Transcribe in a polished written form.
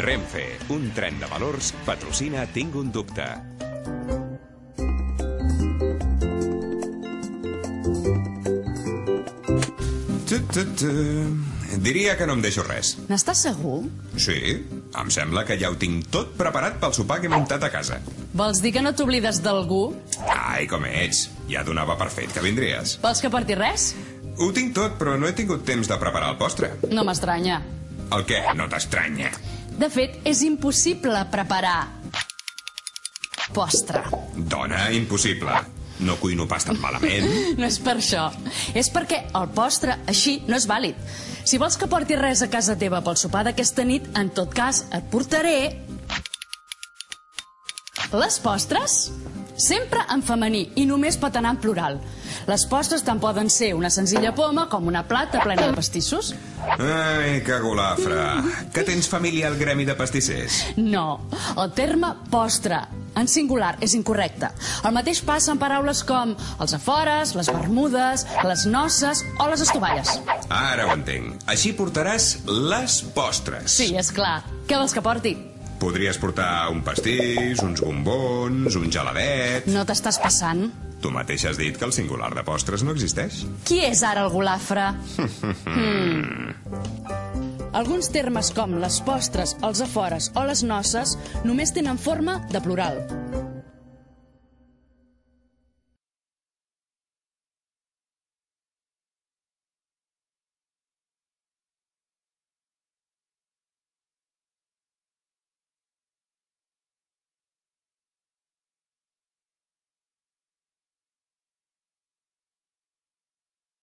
Renfe, un tren de valors, patrocina Tinc un dubte. Diria que no em deixo res. N'estàs segur? Sí, em sembla que ja ho tinc tot preparat pel sopar que he muntat a casa. Vols dir que no t'oblides d'algú? Ai, com ets. Ja donava per fet que vindries. Vols que porti res? Ho tinc tot, però no he tingut temps de preparar el postre. No m'estranya. El què? No t'estranya? De fet, és impossible preparar postre. Dona, impossible. No cuino pas tan malament. No és per això. És perquè el postre així no és vàlid. Si vols que porti res a casa teva pel sopar d'aquesta nit, en tot cas et portaré les postres. Sempre en femení i només pot anar en plural. Les postres tant poden ser una senzilla poma com una plata plena de pastissos. Ai, que golafre. Que tens família al gremi de pastissers? No, el terme postre en singular és incorrecte. El mateix passa en paraules com els afores, les bermudes, les noces o les estovalles. Ara ho entenc. Així portaràs les postres. Sí, és clar. Què vols que porti? Podries portar un pastís, uns bombons, un geladet... No t'estàs passant? Tu mateix has dit que el singular de postres no existeix. Qui és ara el golafre? Alguns termes com les postres, els afores o les noces només tenen forma de plural.